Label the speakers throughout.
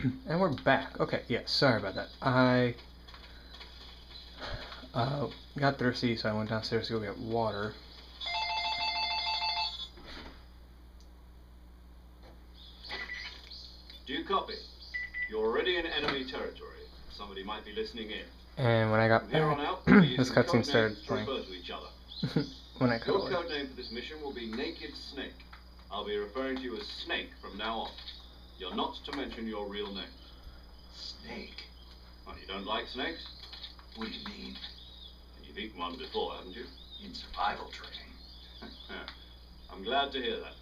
Speaker 1: And we're back. Okay, yeah, sorry about that. I got thirsty, so I went downstairs to go get water.
Speaker 2: Do you copy? You're already in enemy territory. Somebody might be listening in.
Speaker 1: And when I got
Speaker 2: From here
Speaker 1: back,
Speaker 2: on out,
Speaker 1: this cutscene started
Speaker 2: to
Speaker 1: playing.
Speaker 2: refer to each other.
Speaker 1: When I cut
Speaker 2: Your
Speaker 1: away.
Speaker 2: code name for this mission will be Naked Snake. I'll be referring to you as Snake from now on. You're not to mention your real name.
Speaker 3: Snake?
Speaker 2: Well, you don't like snakes?
Speaker 3: What do you mean?
Speaker 2: You've eaten one before, haven't you?
Speaker 3: In survival training.
Speaker 2: I'm glad to hear that.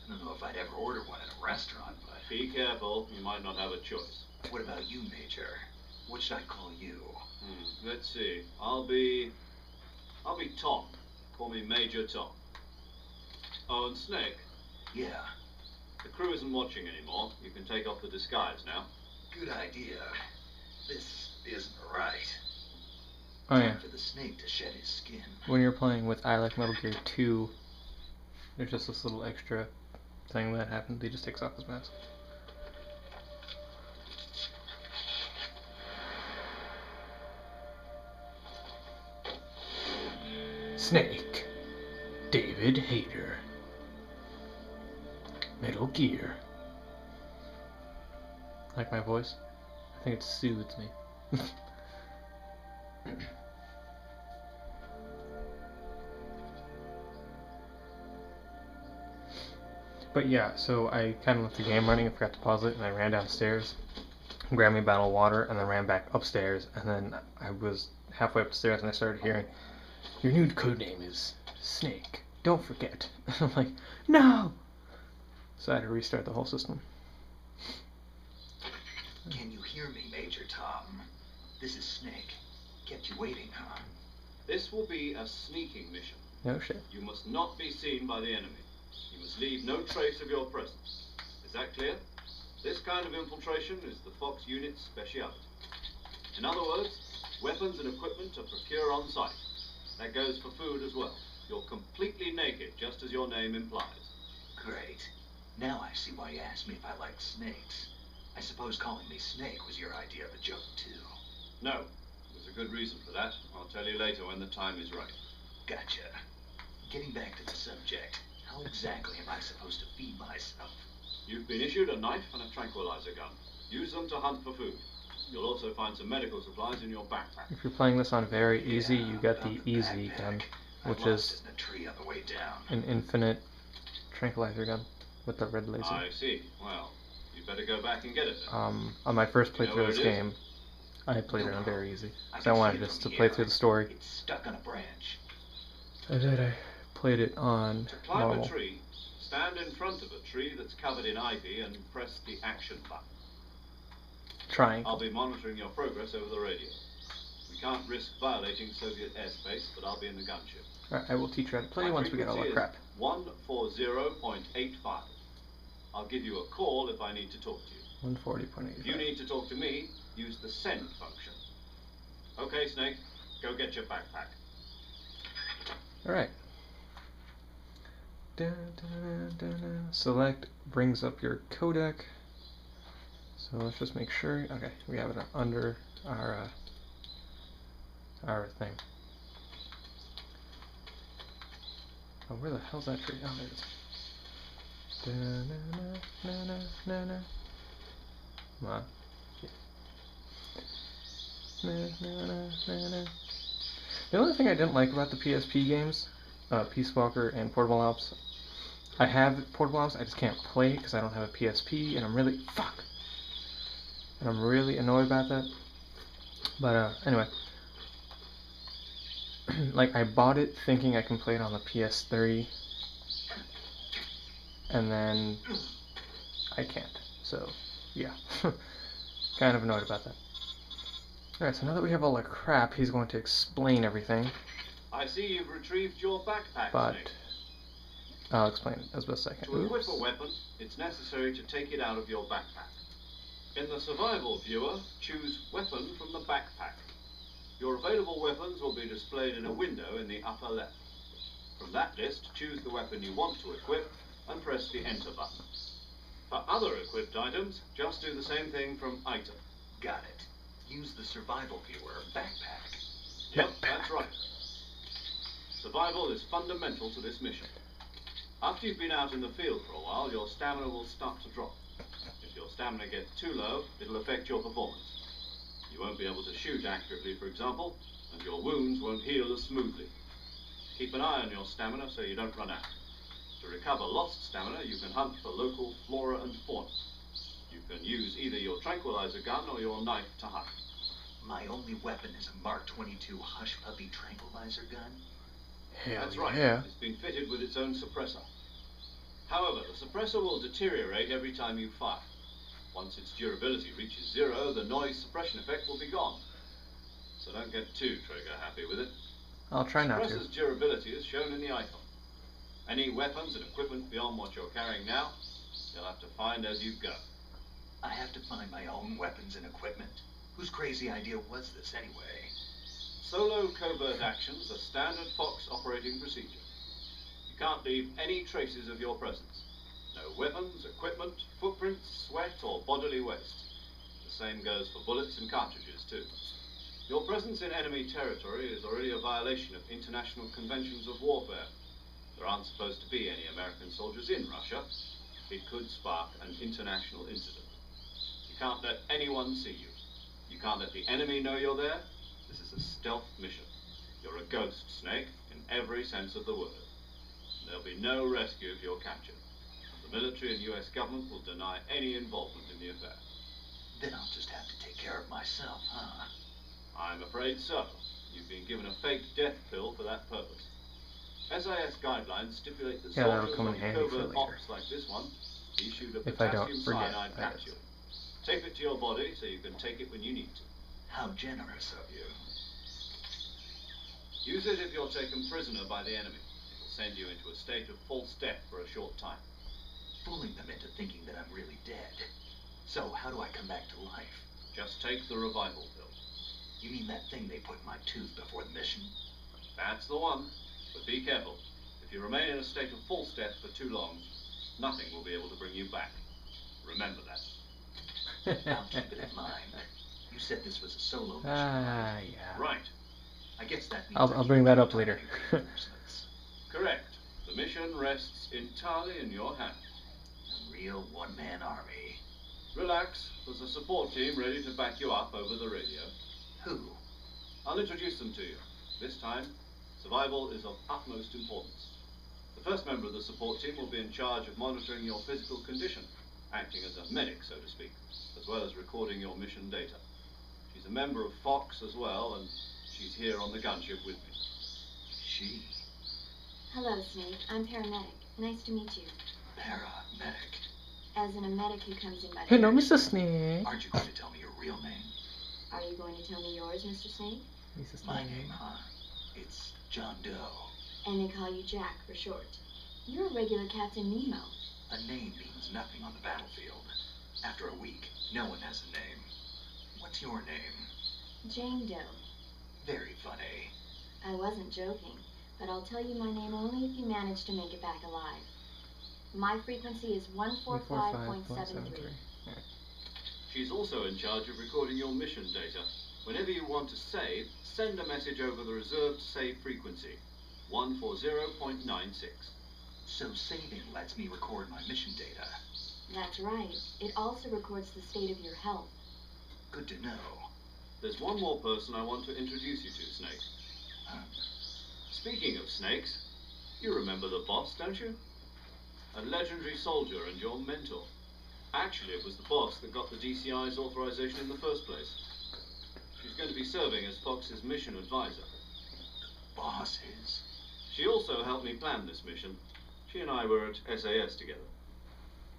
Speaker 3: I don't know if I'd ever order one at a restaurant, but...
Speaker 2: Be careful, you might not have a choice.
Speaker 3: What about you, Major? What should I call you?
Speaker 2: Let's see. I'll be Tom. Call me Major Tom. Oh, and Snake?
Speaker 3: Yeah.
Speaker 2: The crew isn't watching anymore. You can take off the disguise now.
Speaker 3: Good idea. This isn't right.
Speaker 1: Oh yeah.
Speaker 3: Time for the snake to shed his skin.
Speaker 1: When you're playing with I Like Metal Gear 2, there's just this little extra thing that happens. He just takes off his mask. Snake. David Hayter. Metal Gear. Like my voice? I think it soothes me. But yeah, so I kind of left the game running and forgot to pause it, and I ran downstairs, grabbed me a bottle of water, and then ran back upstairs, and then I was halfway upstairs and I started hearing, "Your new codename is Snake. Don't forget." I'm like, no! So I had to restart the whole system.
Speaker 3: Can you hear me, Major Tom? This is Snake. Kept you waiting, huh?
Speaker 2: This will be a sneaking mission.
Speaker 1: No shit.
Speaker 2: You must not be seen by the enemy. You must leave no trace of your presence. Is that clear? This kind of infiltration is the Fox unit's speciality. In other words, weapons and equipment are procured on site. That goes for food as well. You're completely naked, just as your name implies.
Speaker 3: Great. Now I see why you asked me if I liked snakes. I suppose calling me Snake was your idea of a joke, too.
Speaker 2: No. There's a good reason for that. I'll tell you later when the time is right.
Speaker 3: Gotcha. Getting back to the subject, how exactly am I supposed to feed myself?
Speaker 2: You've been issued a knife and a tranquilizer gun. Use them to hunt for food. You'll also find some medical supplies in your backpack.
Speaker 1: If you're playing this on very easy, you got the easy gun, which is
Speaker 3: in a tree on the way down.
Speaker 1: an infinite tranquilizer gun with the red laser.
Speaker 2: I see. Well, you better go back and get it then.
Speaker 1: On my first
Speaker 2: You know
Speaker 1: playthrough
Speaker 2: where
Speaker 1: of this
Speaker 2: it is?
Speaker 1: game, I played it on very easy, because I
Speaker 3: can
Speaker 1: wanted
Speaker 3: see it
Speaker 1: just
Speaker 3: from
Speaker 1: to play
Speaker 3: here.
Speaker 1: through the story.
Speaker 3: It's stuck on a branch.
Speaker 1: And then I played it on
Speaker 2: To climb
Speaker 1: normal.
Speaker 2: a tree, stand in front of a tree that's covered in ivy and press the action button.
Speaker 1: Triangle.
Speaker 2: I'll be monitoring your progress over the radio. We can't risk violating Soviet airspace, but I'll be in the gunship.
Speaker 1: Alright, I will teach you how to play
Speaker 2: My
Speaker 1: once we get all that
Speaker 2: frequency
Speaker 1: crap.
Speaker 2: is 140.85. I'll give you a call if I need to talk to you.
Speaker 1: 140.85.
Speaker 2: If you need to talk to me, use the send function. Okay, Snake, go get your backpack.
Speaker 1: Alright. Select brings up your codec. So let's just make sure. Okay, we have it under our thing. Oh, where the hell's that tree? Oh, there it is. Come on. The only thing I didn't like about the PSP games, Peace Walker and Portable Ops, I have Portable Ops, I just can't play it because I don't have a PSP, and I'm really annoyed about that. But anyway, like I bought it thinking I can play it on the PS3, and then I can't. So yeah, kind of annoyed about that. Alright, so now that we have all the crap, he's going to explain everything.
Speaker 2: I see you've retrieved your backpack,
Speaker 1: But
Speaker 2: Snake.
Speaker 1: I'll explain it as best I can.
Speaker 2: To equip a weapon, it's necessary to take it out of your backpack. In the survival viewer, choose Weapon from the backpack. Your available weapons will be displayed in a window in the upper left. From that list, choose the weapon you want to equip and press the Enter button. For other equipped items, just do the same thing from item.
Speaker 3: Got it. Use the survival viewer backpack.
Speaker 2: Yep, that's right. Survival is fundamental to this mission. After you've been out in the field for a while, your stamina will start to drop. If your stamina gets too low, it'll affect your performance. You won't be able to shoot accurately, for example, and your wounds won't heal as smoothly. Keep an eye on your stamina so you don't run out. To recover lost stamina, you can hunt for local flora and fauna. You can use either your tranquilizer gun or your knife to hunt.
Speaker 3: My only weapon is a Mark 22 Hush Puppy tranquilizer gun.
Speaker 1: Hell
Speaker 2: That's right.
Speaker 1: yeah.
Speaker 2: It's been fitted with its own suppressor. However, the suppressor will deteriorate every time you fire. Once its durability reaches 0, the noise suppression effect will be gone. So don't get too trigger happy with it.
Speaker 1: I'll try not to.
Speaker 2: Suppressor's durability is shown in the icon. Any weapons and equipment beyond what you're carrying now, you'll have to find as you go.
Speaker 3: I have to find my own weapons and equipment. Whose crazy idea was this anyway?
Speaker 2: Solo covert actions are standard Fox operating procedure. You can't leave any traces of your presence. No weapons, equipment, footprints, sweat, or bodily waste. The same goes for bullets and cartridges, too. Your presence in enemy territory is already a violation of international conventions of warfare. There aren't supposed to be any American soldiers in Russia. It could spark an international incident. You can't let anyone see you. You can't let the enemy know you're there. This is a stealth mission. You're a ghost, Snake, in every sense of the word. There'll be no rescue if you're captured. The military and US government will deny any involvement in the affair.
Speaker 3: Then I'll just have to take care of myself, huh?
Speaker 2: I'm afraid so. You've been given a fake death pill for that purpose. SIS guidelines stipulate that
Speaker 1: Yeah, that'll
Speaker 2: soldiers
Speaker 1: come in
Speaker 2: on
Speaker 1: handy for
Speaker 2: covert
Speaker 1: later.
Speaker 2: ops like this one be issued a
Speaker 1: If I don't
Speaker 2: potassium
Speaker 1: forget,
Speaker 2: cyanide
Speaker 1: I guess.
Speaker 2: capsule. Tape it to your body so you can take it when you need to.
Speaker 3: How generous of you.
Speaker 2: Use it if you're taken prisoner by the enemy. It will send you into a state of false death for a short time.
Speaker 3: Fooling them into thinking that I'm really dead. So, how do I come back to life?
Speaker 2: Just take the revival pill.
Speaker 3: You mean that thing they put in my tooth before the mission?
Speaker 2: That's the one. But be careful. If you remain in a state of false death for too long, nothing will be able to bring you back. Remember that.
Speaker 3: I'll keep it in mind. You said this was a solo mission.
Speaker 1: Yeah.
Speaker 2: Right.
Speaker 3: I guess that means
Speaker 1: I'll bring that up later.
Speaker 2: Correct. The mission rests entirely in your hands.
Speaker 3: A real one-man army.
Speaker 2: Relax. There's a support team ready to back you up over the radio.
Speaker 3: Who?
Speaker 2: I'll introduce them to you. This time, survival is of utmost importance. The first member of the support team will be in charge of monitoring your physical condition, acting as a medic, so to speak, as well as recording your mission data. She's a member of Fox as well, and she's here on the gunship with me.
Speaker 3: She?
Speaker 4: Hello, Snake. I'm paramedic. Nice to meet you.
Speaker 3: Paramedic.
Speaker 4: As in a medic who comes in by the
Speaker 1: Hello,
Speaker 4: air.
Speaker 1: Mr. Snake.
Speaker 3: Aren't you going to tell me your real name?
Speaker 4: Are you going to tell me yours, Mr. Snake?
Speaker 1: Mr.
Speaker 3: My
Speaker 1: Snake.
Speaker 3: name, huh? It's John Doe.
Speaker 4: And they call you Jack for short. You're a regular Captain Nemo.
Speaker 3: A name means nothing on the battlefield. After a week, no one has a name. What's your name?
Speaker 4: Jane Doe.
Speaker 3: Very funny.
Speaker 4: I wasn't joking, but I'll tell you my name only if you manage to make it back alive. My frequency is 145.73.
Speaker 2: She's also in charge of recording your mission data. Whenever you want to save, send a message over the reserved save frequency, 140.96.
Speaker 3: So saving lets me record my mission data.
Speaker 4: That's right. It also records the state of your health.
Speaker 3: Good to know.
Speaker 2: There's one more person I want to introduce you to, Snake. Speaking of snakes, you remember the boss, don't you? A legendary soldier and your mentor. Actually, it was the boss that got the DCI's authorization in the first place. She's going to be serving as Fox's mission advisor.
Speaker 3: Bosses?
Speaker 2: She also helped me plan this mission. She and I were at SAS together.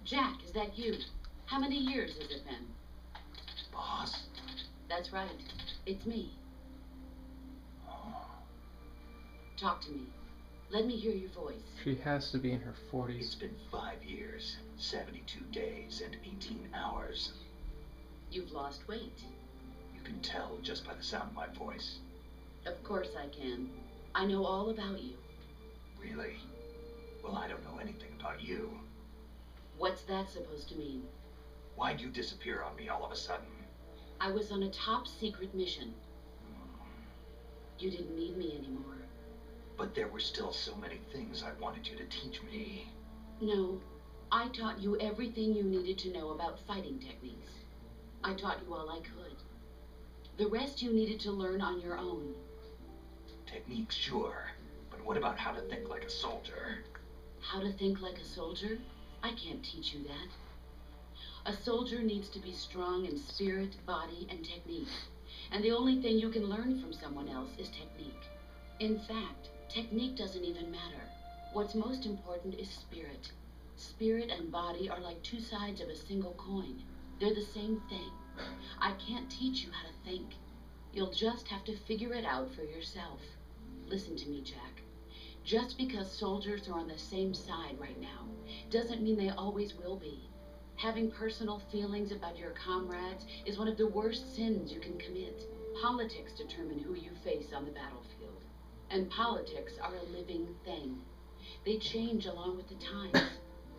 Speaker 5: Jack, is that you? How many years has it been?
Speaker 3: Boss?
Speaker 5: That's right. It's me. Talk to me. Let me hear your voice.
Speaker 1: She has to be in her
Speaker 3: It's
Speaker 1: 40s.
Speaker 3: been 5 years, 72 days, and 18 hours.
Speaker 5: You've lost weight.
Speaker 3: You can tell just by the sound of my voice.
Speaker 5: Of course I can. I know all about you.
Speaker 3: Really? Well, I don't know anything about you.
Speaker 5: What's that supposed to mean?
Speaker 3: Why'd you disappear on me all of a sudden?
Speaker 5: I was on a top secret mission. You didn't need me anymore.
Speaker 3: But there were still so many things I wanted you to teach me.
Speaker 5: No, I taught you everything you needed to know about fighting techniques. I taught you all I could. The rest you needed to learn on your own.
Speaker 3: Techniques, sure. But what about how to think like a soldier?
Speaker 5: How to think like a soldier? I can't teach you that. A soldier needs to be strong in spirit, body, and technique. And the only thing you can learn from someone else is technique. In fact, technique doesn't even matter. What's most important is spirit. Spirit and body are like two sides of a single coin. They're the same thing. I can't teach you how to think. You'll just have to figure it out for yourself. Listen to me, Jack. Just because soldiers are on the same side right now doesn't mean they always will be. Having personal feelings about your comrades is one of the worst sins you can commit. Politics determine who you face on the battlefield. And politics are a living thing. They change along with the times.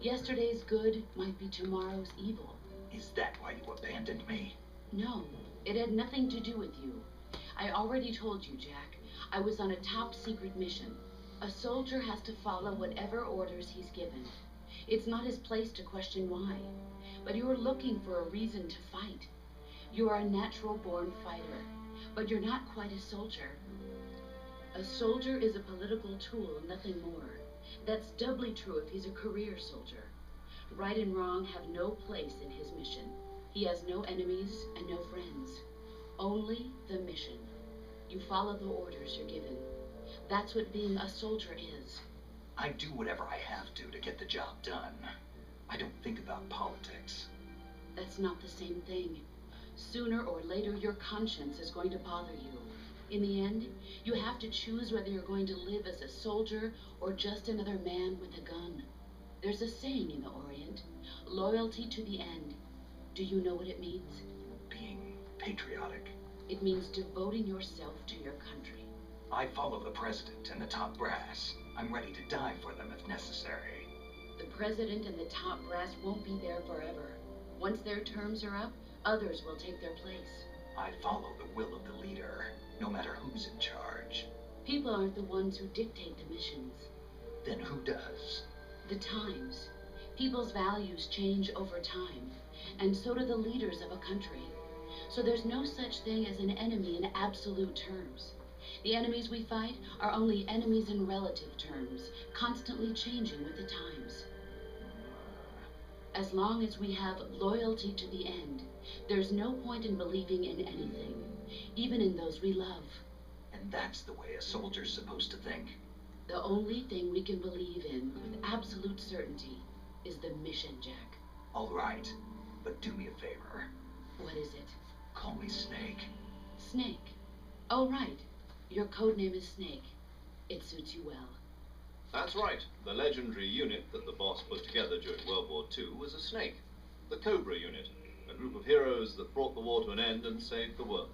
Speaker 5: Yesterday's good might be tomorrow's evil.
Speaker 3: Is that why you abandoned me?
Speaker 5: No, it had nothing to do with you. I already told you, Jack. I was on a top secret mission. A soldier has to follow whatever orders he's given. It's not his place to question why. But you are looking for a reason to fight. You are a natural-born fighter, but you're not quite a soldier. A soldier is a political tool, nothing more. That's doubly true if he's a career soldier. Right and wrong have no place in his mission. He has no enemies and no friends. Only the mission. You follow the orders you're given. That's what being a soldier is.
Speaker 3: I do whatever I have to get the job done. I don't think about politics.
Speaker 5: That's not the same thing. Sooner or later, your conscience is going to bother you. In the end, you have to choose whether you're going to live as a soldier or just another man with a gun. There's a saying in the Orient, loyalty to the end. Do you know what it means?
Speaker 3: Being patriotic.
Speaker 5: It means devoting yourself to your country.
Speaker 3: I follow the president and the top brass. I'm ready to die for them if necessary.
Speaker 5: The president and the top brass won't be there forever. Once their terms are up, others will take their place.
Speaker 3: I follow the will of the leader, no matter who's in charge.
Speaker 5: People aren't the ones who dictate the missions.
Speaker 3: Then who does?
Speaker 5: The times. People's values change over time, and so do the leaders of a country. So there's no such thing as an enemy in absolute terms. The enemies we fight are only enemies in relative terms, constantly changing with the times. As long as we have loyalty to the end, there's no point in believing in anything, even in those we love.
Speaker 3: And that's the way a soldier's supposed to think.
Speaker 5: The only thing we can believe in with absolute certainty is the mission, Jack.
Speaker 3: All right, but do me a favor.
Speaker 5: What is it?
Speaker 3: Call me Snake.
Speaker 5: Snake. Oh, right. Your code name is Snake. It suits you well.
Speaker 2: That's right. The legendary unit that the boss put together during World War II was a snake. The Cobra unit. A group of heroes that brought the war to an end and saved the world.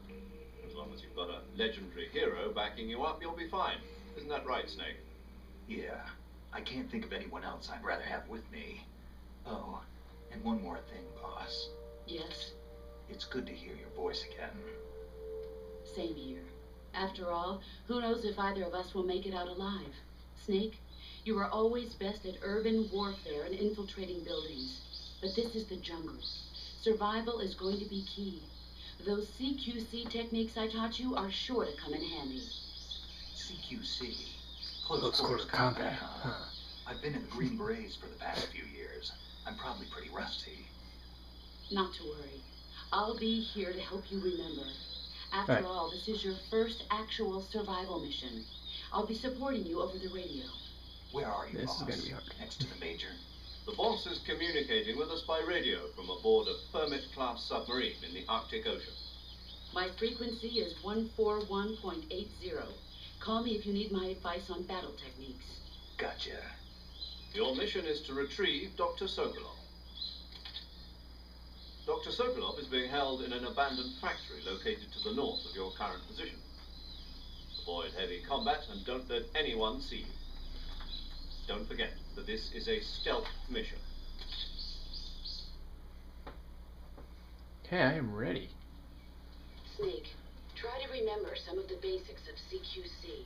Speaker 2: As long as you've got a legendary hero backing you up, you'll be fine. Isn't that right, Snake?
Speaker 3: Yeah. I can't think of anyone else I'd rather have with me. Oh, and one more thing, boss.
Speaker 5: Yes?
Speaker 3: It's good to hear your voice again.
Speaker 5: Same here. After all, who knows if either of us will make it out alive? Snake, you are always best at urban warfare and infiltrating buildings. But this is the jungle. Survival is going to be key. Those CQC techniques I taught you are sure to come in handy.
Speaker 3: CQC?
Speaker 1: Close quarter combat.
Speaker 3: Huh? I've been in the Green Berets for the past few years. I'm probably pretty rusty.
Speaker 5: Not to worry. I'll be here to help you remember. After all, this is your first actual survival mission. I'll be supporting you over the radio.
Speaker 3: Where are you,
Speaker 1: This
Speaker 3: boss?
Speaker 1: is gonna be hard.
Speaker 3: Next to the Major?
Speaker 2: The boss is communicating with us by radio from aboard a Permit-class submarine in the Arctic Ocean.
Speaker 5: My frequency is 141.80. Call me if you need my advice on battle techniques.
Speaker 3: Gotcha.
Speaker 2: Your mission is to retrieve Dr. Sokolov. Dr. Sokolov is being held in an abandoned factory located to the north of your current position. Avoid heavy combat and don't let anyone see you. Don't forget that this is a stealth mission.
Speaker 1: Okay, I am ready.
Speaker 5: Snake, try to remember some of the basics of CQC.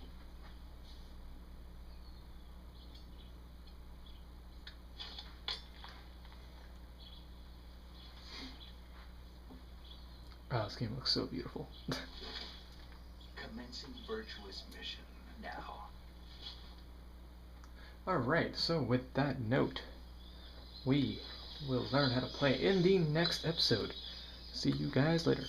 Speaker 1: Oh, this game looks so beautiful.
Speaker 3: Commencing virtuous mission now.
Speaker 1: Alright, so with that note, we will learn how to play in the next episode. See you guys later.